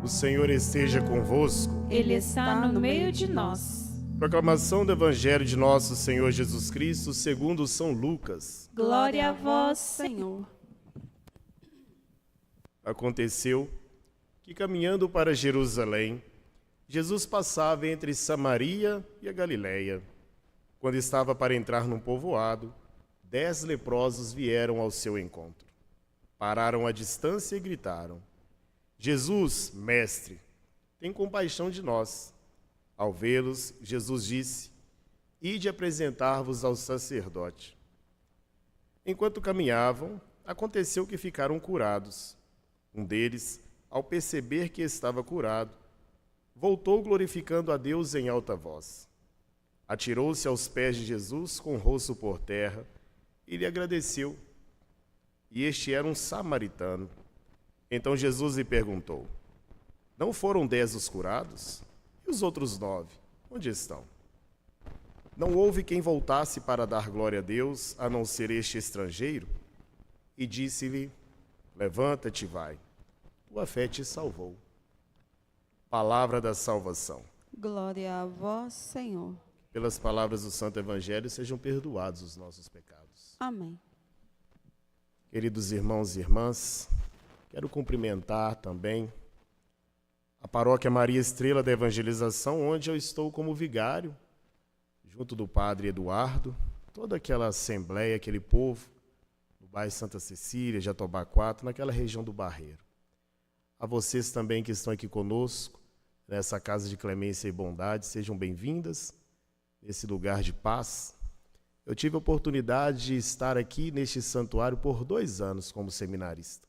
O Senhor esteja convosco. Ele está no meio de nós. Proclamação do Evangelho de nosso Senhor Jesus Cristo, segundo São Lucas. Glória a vós, Senhor. Aconteceu que, caminhando para Jerusalém, Jesus passava entre Samaria e a Galiléia. Quando estava para entrar num povoado, 10 leprosos vieram ao seu encontro. Pararam à distância e gritaram: Jesus, mestre, tem compaixão de nós. Ao vê-los, Jesus disse: Ide apresentar-vos ao sacerdote. Enquanto caminhavam, aconteceu que ficaram curados. Um deles, ao perceber que estava curado, voltou glorificando a Deus em alta voz. Atirou-se aos pés de Jesus com o rosto por terra e lhe agradeceu. E este era um samaritano. Então Jesus lhe perguntou: Não foram 10 os curados? E os outros 9, onde estão? Não houve quem voltasse para dar glória a Deus, a não ser este estrangeiro? E disse-lhe: Levanta-te e vai. Tua fé te salvou. Palavra da salvação. Glória a vós, Senhor. Pelas palavras do Santo Evangelho, sejam perdoados os nossos pecados. Amém. Queridos irmãos e irmãs, quero cumprimentar também a Paróquia Maria Estrela da Evangelização, onde eu estou como vigário, junto do Padre Eduardo, toda aquela assembleia, aquele povo, no bairro Santa Cecília, Jatobá 4, naquela região do Barreiro. A vocês também que estão aqui conosco, nessa casa de clemência e bondade, sejam bem-vindas, nesse lugar de paz. Eu tive a oportunidade de estar aqui neste santuário por 2 anos como seminarista.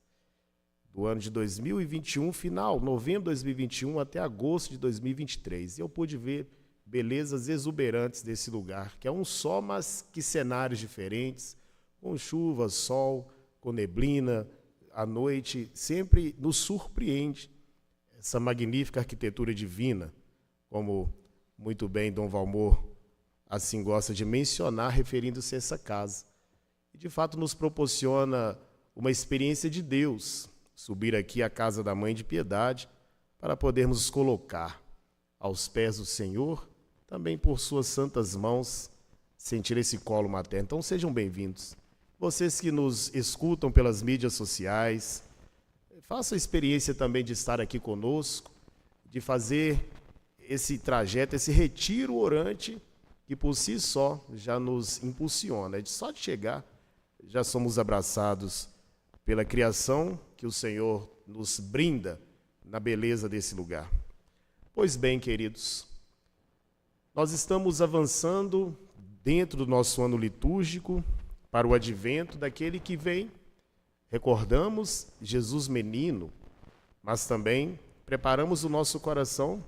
Do ano de 2021, final, novembro de 2021 até agosto de 2023. E eu pude ver belezas exuberantes desse lugar, que é um só, mas que cenários diferentes, com chuva, sol, com neblina. À noite sempre nos surpreende essa magnífica arquitetura divina, como muito bem Dom Valmor assim gosta de mencionar, referindo-se a essa casa. E de fato nos proporciona uma experiência de Deus, subir aqui à casa da Mãe de Piedade, para podermos nos colocar aos pés do Senhor, também por suas santas mãos, sentir esse colo materno. Então sejam bem-vindos. Vocês que nos escutam pelas mídias sociais, façam a experiência também de estar aqui conosco, de fazer esse trajeto, esse retiro orante, que por si só já nos impulsiona. Só de chegar, já somos abraçados pela criação que o Senhor nos brinda na beleza desse lugar. Pois bem, queridos, nós estamos avançando dentro do nosso ano litúrgico para o advento daquele que vem. Recordamos Jesus menino, mas também preparamos o nosso coração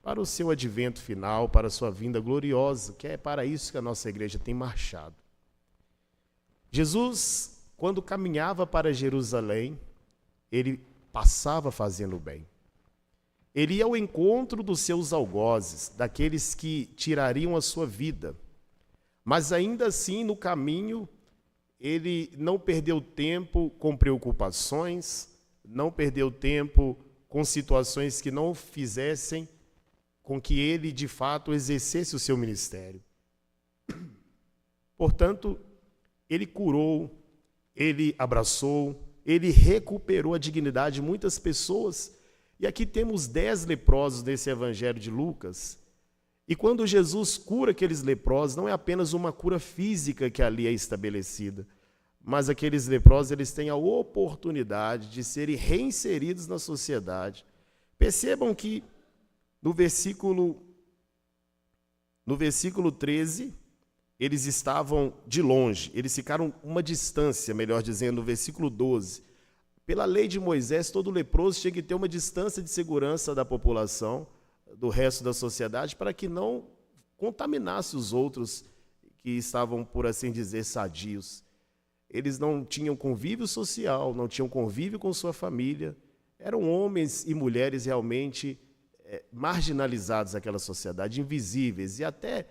para o seu advento final, para a sua vinda gloriosa, que é para isso que a nossa igreja tem marchado. Jesus, quando caminhava para Jerusalém, ele passava fazendo o bem. Ele ia ao encontro dos seus algozes, daqueles que tirariam a sua vida. Mas ainda assim, no caminho, ele não perdeu tempo com preocupações, não perdeu tempo com situações que não fizessem com que ele, de fato, exercesse o seu ministério. Portanto, ele curou, ele abraçou, ele recuperou a dignidade de muitas pessoas. E aqui temos 10 leprosos nesse Evangelho de Lucas. E quando Jesus cura aqueles leprosos, não é apenas uma cura física que ali é estabelecida, mas aqueles leprosos eles têm a oportunidade de serem reinseridos na sociedade. Percebam que no versículo 13, eles estavam de longe, eles ficaram uma distância, melhor dizendo, no versículo 12. Pela lei de Moisés, todo leproso tinha que ter uma distância de segurança da população, do resto da sociedade, para que não contaminasse os outros que estavam, por assim dizer, sadios. Eles não tinham convívio social, não tinham convívio com sua família, eram homens e mulheres realmente marginalizados naquela sociedade, invisíveis e até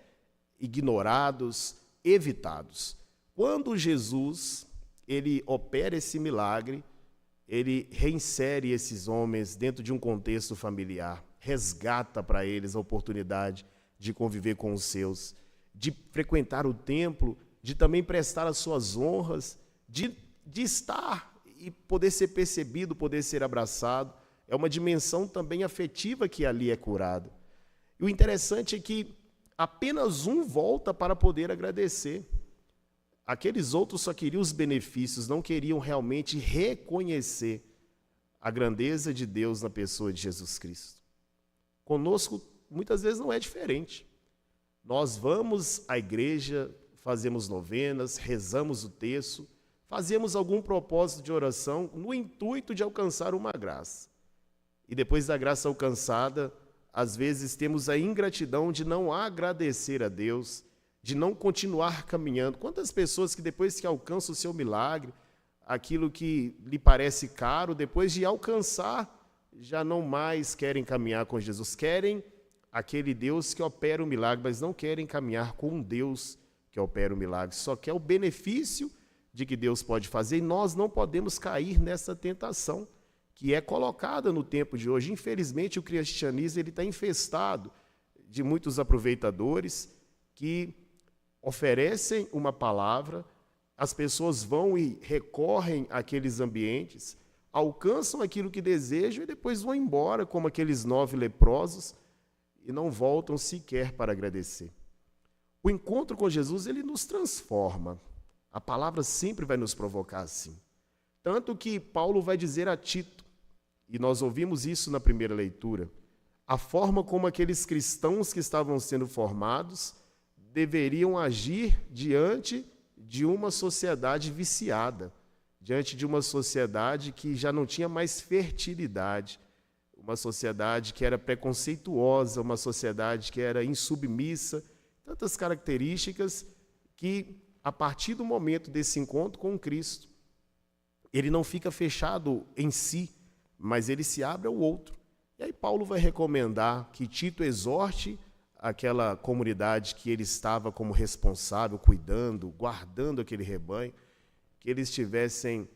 ignorados, evitados. Quando Jesus ele opera esse milagre, ele reinsere esses homens dentro de um contexto familiar, resgata para eles a oportunidade de conviver com os seus, de frequentar o templo, de também prestar as suas honras, de estar e poder ser percebido, poder ser abraçado. É uma dimensão também afetiva que ali é curada. E o interessante é que apenas um volta para poder agradecer. Aqueles outros só queriam os benefícios, não queriam realmente reconhecer a grandeza de Deus na pessoa de Jesus Cristo. Conosco, muitas vezes, não é diferente. Nós vamos à igreja, fazemos novenas, rezamos o terço, fazemos algum propósito de oração no intuito de alcançar uma graça. E depois da graça alcançada, às vezes temos a ingratidão de não agradecer a Deus, de não continuar caminhando. Quantas pessoas que depois que alcançam o seu milagre, aquilo que lhe parece caro, depois de alcançar, já não mais querem caminhar com Jesus. Querem aquele Deus que opera o milagre, mas não querem caminhar com um Deus que opera o milagre. Só quer o benefício de que Deus pode fazer, e nós não podemos cair nessa tentação que é colocada no tempo de hoje. Infelizmente, o cristianismo está infestado de muitos aproveitadores que oferecem uma palavra, as pessoas vão e recorrem àqueles ambientes, alcançam aquilo que desejam e depois vão embora como aqueles 9 leprosos e não voltam sequer para agradecer. O encontro com Jesus, ele nos transforma. A palavra sempre vai nos provocar assim. Tanto que Paulo vai dizer a Tito, e nós ouvimos isso na primeira leitura, a forma como aqueles cristãos que estavam sendo formados deveriam agir diante de uma sociedade viciada, diante de uma sociedade que já não tinha mais fertilidade, uma sociedade que era preconceituosa, uma sociedade que era insubmissa, tantas características que, a partir do momento desse encontro com Cristo, ele não fica fechado em si, mas ele se abre ao outro. E aí Paulo vai recomendar que Tito exorte aquela comunidade que ele estava como responsável, cuidando, guardando aquele rebanho, que eles tivessem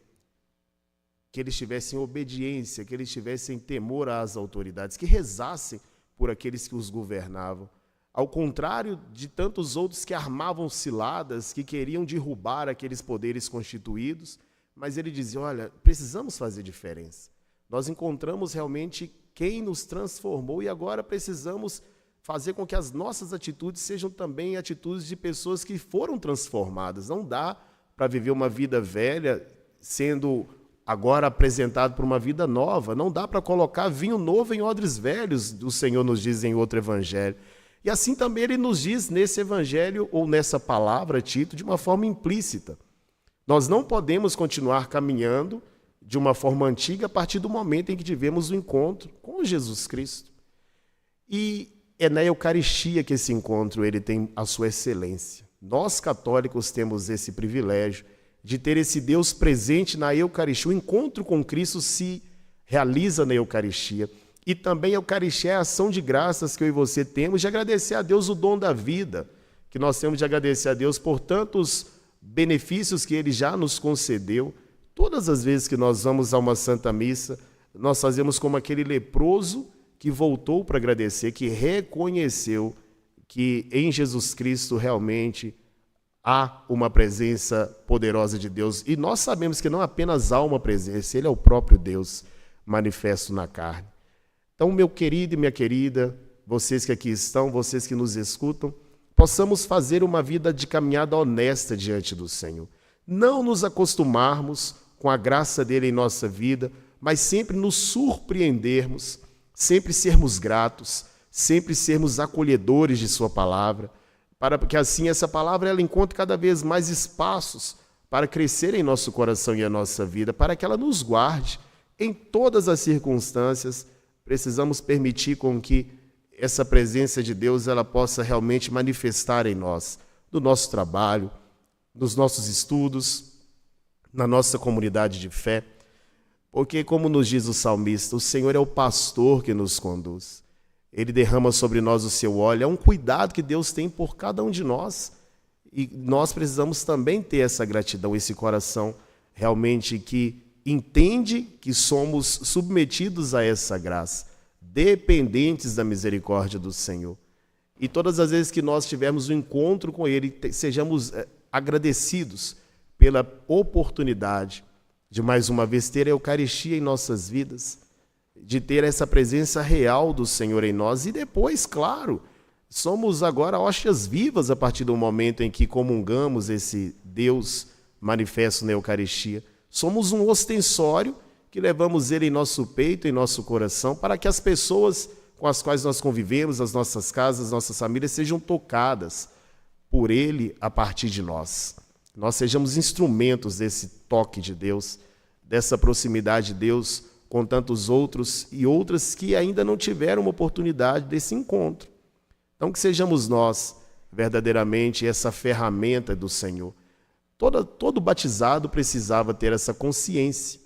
obediência, que eles tivessem temor às autoridades, que rezassem por aqueles que os governavam. Ao contrário de tantos outros que armavam ciladas, que queriam derrubar aqueles poderes constituídos, mas ele dizia, olha, precisamos fazer diferença. Nós encontramos realmente quem nos transformou e agora precisamos fazer com que as nossas atitudes sejam também atitudes de pessoas que foram transformadas. Não dá para viver uma vida velha sendo agora apresentado por uma vida nova. Não dá para colocar vinho novo em odres velhos, o Senhor nos diz em outro evangelho. E assim também ele nos diz nesse evangelho ou nessa palavra, Tito, de uma forma implícita. Nós não podemos continuar caminhando de uma forma antiga a partir do momento em que tivemos o encontro com Jesus Cristo. E é na Eucaristia que esse encontro ele tem a sua excelência. Nós, católicos, temos esse privilégio de ter esse Deus presente na Eucaristia. O encontro com Cristo se realiza na Eucaristia. E também a Eucaristia é a ação de graças que eu e você temos de agradecer a Deus o dom da vida, que nós temos de agradecer a Deus por tantos benefícios que Ele já nos concedeu. Todas as vezes que nós vamos a uma Santa Missa, nós fazemos como aquele leproso que voltou para agradecer, que reconheceu que em Jesus Cristo realmente há uma presença poderosa de Deus. E nós sabemos que não apenas há uma presença, Ele é o próprio Deus manifesto na carne. Então, meu querido e minha querida, vocês que aqui estão, vocês que nos escutam, possamos fazer uma vida de caminhada honesta diante do Senhor. Não nos acostumarmos com a graça dele em nossa vida, mas sempre nos surpreendermos, sempre sermos gratos, sempre sermos acolhedores de sua palavra, para que assim essa palavra ela encontre cada vez mais espaços para crescer em nosso coração e a nossa vida, para que ela nos guarde em todas as circunstâncias. Precisamos permitir com que essa presença de Deus ela possa realmente manifestar em nós, no nosso trabalho, nos nossos estudos, na nossa comunidade de fé, porque, como nos diz o salmista, o Senhor é o pastor que nos conduz. Ele derrama sobre nós o seu óleo, é um cuidado que Deus tem por cada um de nós, e nós precisamos também ter essa gratidão, esse coração realmente que entende que somos submetidos a essa graça, dependentes da misericórdia do Senhor. E todas as vezes que nós tivermos um encontro com Ele, sejamos agradecidos pela oportunidade de mais uma vez ter a Eucaristia em nossas vidas, de ter essa presença real do Senhor em nós. E depois, claro, somos agora hóstias vivas a partir do momento em que comungamos esse Deus manifesto na Eucaristia. Somos um ostensório que levamos Ele em nosso peito, em nosso coração, para que as pessoas com as quais nós convivemos, as nossas casas, as nossas famílias, sejam tocadas por Ele a partir de nós. Nós sejamos instrumentos desse toque de Deus, dessa proximidade de Deus com tantos outros e outras que ainda não tiveram uma oportunidade desse encontro. Então, que sejamos nós verdadeiramente essa ferramenta do Senhor. Todo batizado precisava ter essa consciência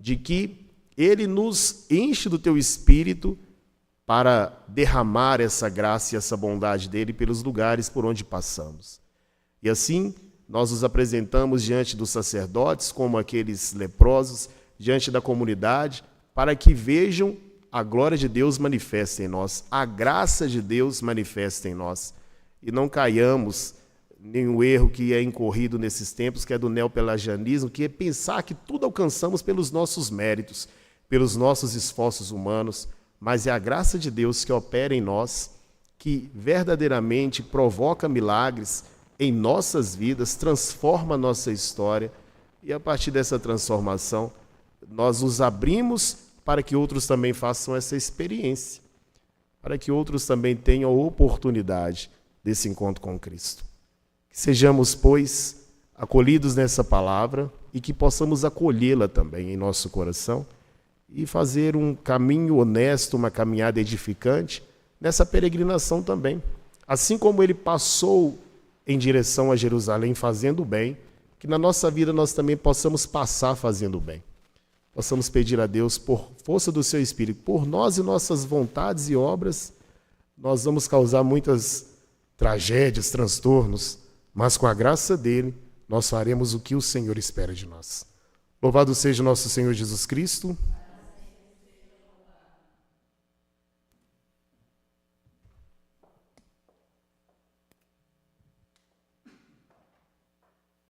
de que Ele nos enche do Teu Espírito para derramar essa graça e essa bondade dEle pelos lugares por onde passamos. E assim, nós nos apresentamos diante dos sacerdotes como aqueles leprosos, diante da comunidade, para que vejam a glória de Deus manifesta em nós, a graça de Deus manifesta em nós. E não caiamos em um erro que é incorrido nesses tempos, que é do neopelagianismo, que é pensar que tudo alcançamos pelos nossos méritos, pelos nossos esforços humanos, mas é a graça de Deus que opera em nós, que verdadeiramente provoca milagres em nossas vidas, transforma a nossa história, e a partir dessa transformação, nós nos abrimos para que outros também façam essa experiência, para que outros também tenham a oportunidade desse encontro com Cristo. Que sejamos, pois, acolhidos nessa palavra e que possamos acolhê-la também em nosso coração e fazer um caminho honesto, uma caminhada edificante nessa peregrinação também. Assim como Ele passou em direção a Jerusalém fazendo o bem, que na nossa vida nós também possamos passar fazendo o bem. Possamos pedir a Deus, por força do Seu Espírito, por nós e nossas vontades e obras, nós vamos causar muitas tragédias, transtornos, mas com a graça dEle, nós faremos o que o Senhor espera de nós. Louvado seja o nosso Senhor Jesus Cristo.